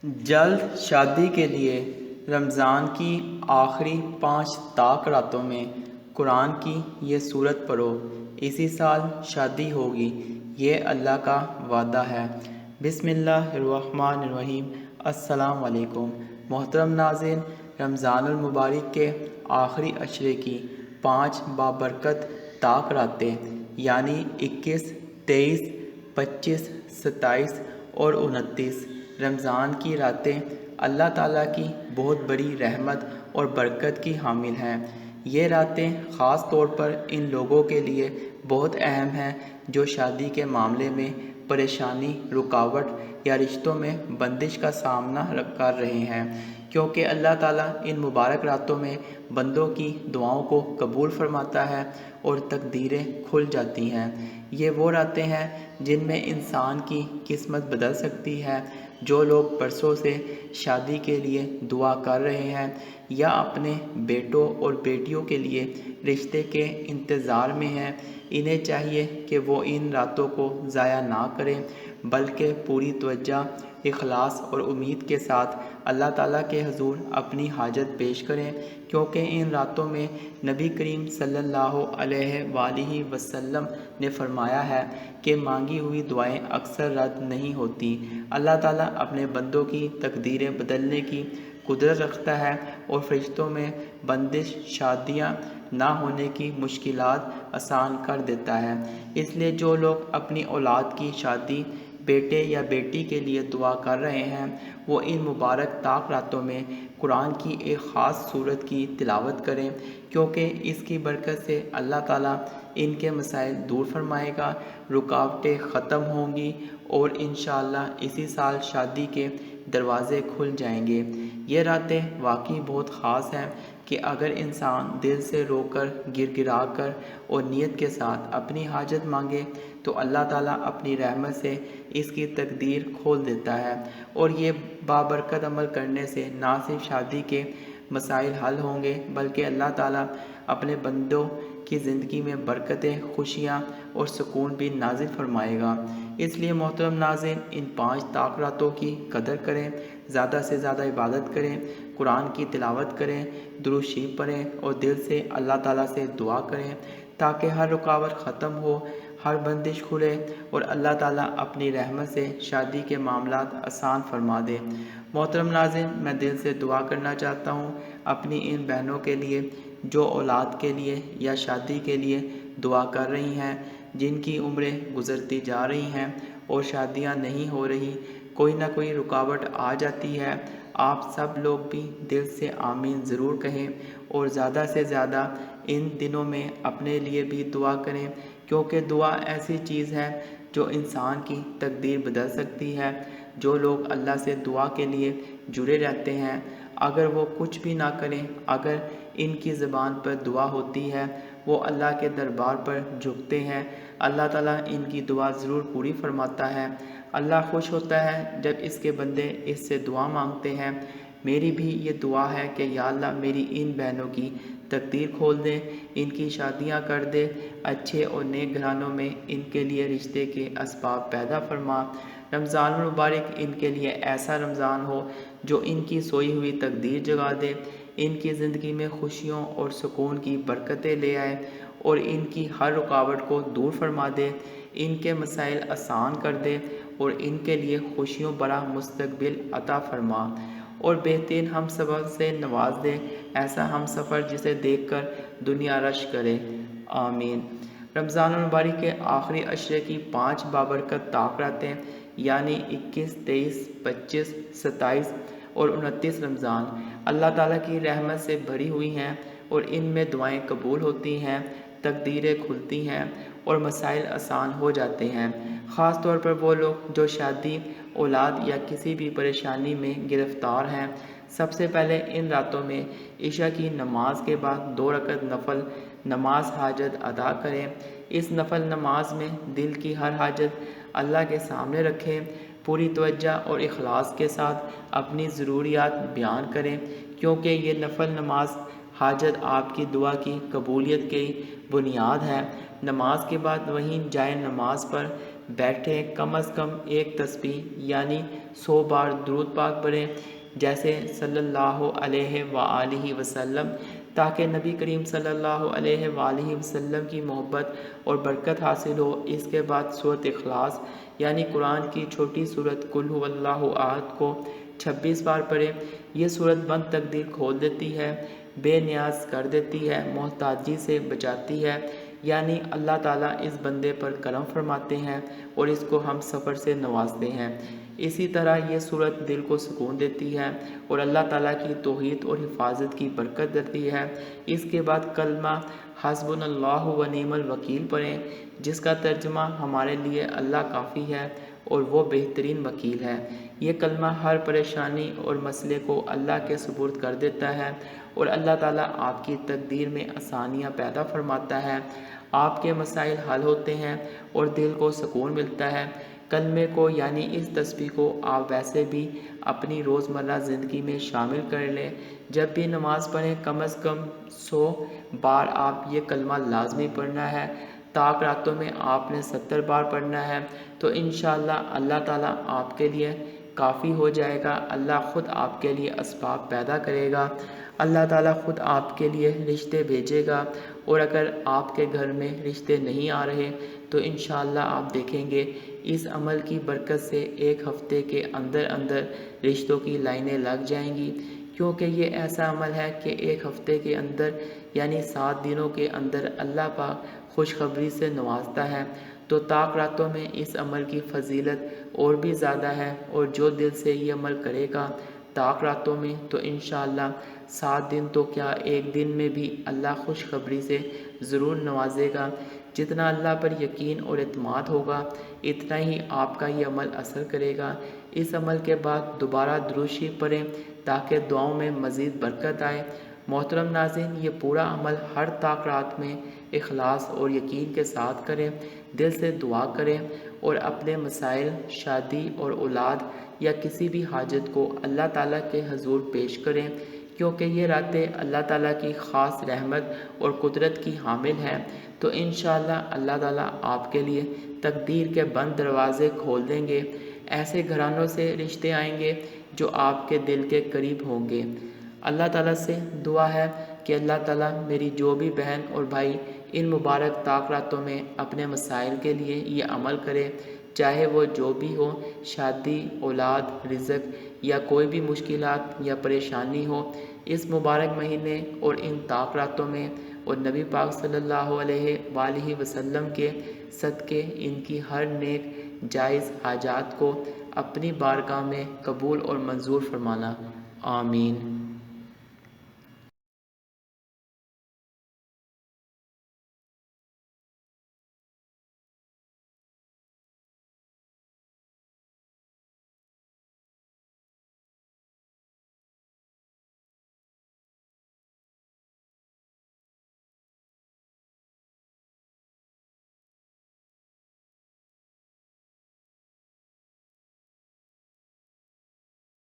جلد شادی کے لیے رمضان کی آخری 5 طاق راتوں میں قرآن کی یہ سورت پڑھو، اسی سال شادی ہوگی، یہ اللہ کا وعدہ ہے۔ بسم اللہ الرحمن الرحیم۔ السلام علیکم محترم ناظرین، رمضان المبارک کے آخری عشرے کی 5 بابرکت طاق راتیں یعنی 21، 23، 25، 27 اور 29 رمضان کی راتیں اللہ تعالیٰ کی بہت بڑی رحمت اور برکت کی حامل ہیں۔ یہ راتیں خاص طور پر ان لوگوں کے لیے بہت اہم ہیں جو شادی کے معاملے میں پریشانی، رکاوٹ یا رشتوں میں بندش کا سامنا کر رہے ہیں، کیونکہ اللہ تعالیٰ ان مبارک راتوں میں بندوں کی دعاؤں کو قبول فرماتا ہے اور تقدیریں کھل جاتی ہیں۔ یہ وہ راتیں ہیں جن میں انسان کی قسمت بدل سکتی ہے۔ جو لوگ برسوں سے شادی کے لیے دعا کر رہے ہیں یا اپنے بیٹوں اور بیٹیوں کے لیے رشتے کے انتظار میں ہیں، انہیں چاہیے کہ وہ ان راتوں کو ضائع نہ کریں بلکہ پوری توجہ، اخلاص اور امید کے ساتھ اللہ تعالیٰ کے حضور اپنی حاجت پیش کریں، کیونکہ ان راتوں میں نبی کریم صلی اللہ علیہ وآلہ وسلم نے فرمایا ہے کہ مانگی ہوئی دعائیں اکثر رد نہیں ہوتی۔ اللہ تعالیٰ اپنے بندوں کی تقدیریں بدلنے کی قدرت رکھتا ہے اور فرشتوں میں بندش، شادیاں نہ ہونے کی مشکلات آسان کر دیتا ہے۔ اس لیے جو لوگ اپنی اولاد کی شادی، بیٹے یا بیٹی کے لیے دعا کر رہے ہیں، وہ ان مبارک طاق راتوں میں قرآن کی ایک خاص سورت کی تلاوت کریں، کیونکہ اس کی برکت سے اللہ تعالیٰ ان کے مسائل دور فرمائے گا، رکاوٹیں ختم ہوں گی اور انشاءاللہ اسی سال شادی کے دروازے کھل جائیں گے۔ یہ راتیں واقعی بہت خاص ہیں کہ اگر انسان دل سے رو کر، گر گرا کر اور نیت کے ساتھ اپنی حاجت مانگے تو اللہ تعالیٰ اپنی رحمت سے اس کی تقدیر کھول دیتا ہے، اور یہ بابرکت عمل کرنے سے نہ صرف شادی کے مسائل حل ہوں گے بلکہ اللہ تعالیٰ اپنے بندوں کی زندگی میں برکتیں، خوشیاں اور سکون بھی نازل فرمائے گا۔ اس لیے محترم ناظرین، ان 5 طاق راتوں کی قدر کریں، زیادہ سے زیادہ عبادت کریں، قرآن کی تلاوت کریں، درود شریف پڑھیں اور دل سے اللہ تعالیٰ سے دعا کریں تاکہ ہر رکاوٹ ختم ہو، ہر بندش کھلے اور اللہ تعالیٰ اپنی رحمت سے شادی کے معاملات آسان فرما دے۔ محترم ناظرین، میں دل سے دعا کرنا چاہتا ہوں اپنی ان بہنوں کے لیے جو اولاد کے لیے یا شادی کے لیے دعا کر رہی ہیں، جن کی عمریں گزرتی جا رہی ہیں اور شادیاں نہیں ہو رہی، کوئی نہ کوئی رکاوٹ آ جاتی ہے۔ آپ سب لوگ بھی دل سے آمین ضرور کہیں اور زیادہ سے زیادہ ان دنوں میں اپنے لیے بھی دعا کریں، کیونکہ دعا ایسی چیز ہے جو انسان کی تقدیر بدل سکتی ہے۔ جو لوگ اللہ سے دعا کے لیے جڑے رہتے ہیں، اگر وہ کچھ بھی نہ کریں، اگر ان کی زبان پر دعا ہوتی ہے، وہ اللہ کے دربار پر جھکتے ہیں، اللہ تعالیٰ ان کی دعا ضرور پوری فرماتا ہے۔ اللہ خوش ہوتا ہے جب اس کے بندے اس سے دعا مانگتے ہیں۔ میری بھی یہ دعا ہے کہ یا اللہ میری ان بہنوں کی تقدیر کھول دے، ان کی شادیاں کر دے، اچھے اور نیک گھرانوں میں ان کے لیے رشتے کے اسباب پیدا فرما۔ رمضان المبارک ان کے لیے ایسا رمضان ہو جو ان کی سوئی ہوئی تقدیر جگا دے، ان کی زندگی میں خوشیوں اور سکون کی برکتیں لے آئے اور ان کی ہر رکاوٹ کو دور فرما دے، ان کے مسائل آسان کر دے اور ان کے لیے خوشیوں بھرا مستقبل عطا فرما اور بہترین ہم سفر سے نواز دے، ایسا ہم سفر جسے دیکھ کر دنیا رش کرے، آمین۔ رمضان المبارک کے آخری عشرے کی 5 بابرکت طاق راتیں یعنی 21، 23، 25، 27 اور 29 رمضان اللہ تعالیٰ کی رحمت سے بھری ہوئی ہیں اور ان میں دعائیں قبول ہوتی ہیں، تقدیریں کھلتی ہیں اور مسائل آسان ہو جاتے ہیں۔ خاص طور پر وہ لوگ جو شادی، اولاد یا کسی بھی پریشانی میں گرفتار ہیں، سب سے پہلے ان راتوں میں عشاء کی نماز کے بعد 2 رکعت نفل نماز حاجت ادا کریں۔ اس نفل نماز میں دل کی ہر حاجت اللہ کے سامنے رکھیں، پوری توجہ اور اخلاص کے ساتھ اپنی ضروریات بیان کریں، کیونکہ یہ نفل نماز حاجت آپ کی دعا کی قبولیت کی بنیاد ہے۔ نماز کے بعد وہیں جائے نماز پر بیٹھیں کم از کم ایک تسبیح یعنی 100 بار درود پاک پڑھیں جیسے صلی اللہ علیہ وآلہ وسلم، تاکہ نبی کریم صلی اللہ علیہ وآلہ وسلم کی محبت اور برکت حاصل ہو۔ اس کے بعد سورۃ اخلاص یعنی قرآن کی چھوٹی سورت قل ھو اللہ احد کو 26 بار پڑھیں۔ یہ سورت بند تقدیر کھول دیتی ہے، بے نیاز کر دیتی ہے، محتاجی سے بچاتی ہے، یعنی اللہ تعالیٰ اس بندے پر کرم فرماتے ہیں اور اس کو ہم سفر سے نوازتے ہیں۔ اسی طرح یہ سورت دل کو سکون دیتی ہے اور اللہ تعالیٰ کی توحید اور حفاظت کی برکت دیتی ہے۔ اس کے بعد کلمہ حسبنا اللہ و نعم الوکیل پڑھیں، جس کا ترجمہ ہمارے لیے اللہ کافی ہے اور وہ بہترین وکیل ہے۔ یہ کلمہ ہر پریشانی اور مسئلے کو اللہ کے سپرد کر دیتا ہے اور اللہ تعالیٰ آپ کی تقدیر میں آسانیاں پیدا فرماتا ہے، آپ کے مسائل حل ہوتے ہیں اور دل کو سکون ملتا ہے۔ کلمے کو یعنی اس تسبیح کو آپ ویسے بھی اپنی روزمرہ زندگی میں شامل کر لیں۔ جب بھی نماز پڑھیں کم از کم 100 بار آپ یہ کلمہ لازمی پڑھنا ہے۔ طاق راتوں میں آپ نے 70 بار پڑھنا ہے، تو انشاءاللہ اللہ تعالیٰ آپ کے لیے کافی ہو جائے گا۔ اللہ خود آپ کے لیے اسباب پیدا کرے گا، اللہ تعالیٰ خود آپ کے لیے رشتے بھیجے گا، اور اگر آپ کے گھر میں رشتے نہیں آ رہے تو انشاءاللہ آپ دیکھیں گے اس عمل کی برکت سے 1 ہفتے کے اندر اندر رشتوں کی لائنیں لگ جائیں گی، کیونکہ یہ ایسا عمل ہے کہ 1 ہفتے کے اندر یعنی 7 دنوں کے اندر اللہ پاک خوشخبری سے نوازتا ہے۔ تو طاق راتوں میں اس عمل کی فضیلت اور بھی زیادہ ہے، اور جو دل سے یہ عمل کرے گا طاق راتوں میں تو انشاءاللہ 7 دن تو کیا 1 دن میں بھی اللہ خوشخبری سے ضرور نوازے گا۔ جتنا اللہ پر یقین اور اعتماد ہوگا اتنا ہی آپ کا یہ عمل اثر کرے گا۔ اس عمل کے بعد دوبارہ درود شریف پڑھیں تاکہ دعاؤں میں مزید برکت آئے۔ محترم ناظرین، یہ پورا عمل ہر طاق رات میں اخلاص اور یقین کے ساتھ کریں، دل سے دعا کریں اور اپنے مسائل، شادی اور اولاد یا کسی بھی حاجت کو اللہ تعالیٰ کے حضور پیش کریں، کیونکہ یہ راتیں اللہ تعالیٰ کی خاص رحمت اور قدرت کی حامل ہیں۔ تو انشاءاللہ اللہ تعالیٰ آپ کے لیے تقدیر کے بند دروازے کھول دیں گے، ایسے گھرانوں سے رشتے آئیں گے جو آپ کے دل کے قریب ہوں گے۔ اللہ تعالیٰ سے دعا ہے کہ اللہ تعالیٰ میری جو بھی بہن اور بھائی ان مبارک طاق راتوں میں اپنے مسائل کے لیے یہ عمل کرے، چاہے وہ جو بھی ہو، شادی، اولاد، رزق یا کوئی بھی مشکلات یا پریشانی ہو، اس مبارک مہینے اور ان طاق راتوں میں اور نبی پاک صلی اللہ علیہ وآلہ وسلم کے صدقے ان کی ہر نیک جائز حاجات کو اپنی بارگاہ میں قبول اور منظور فرمانا۔ آمین۔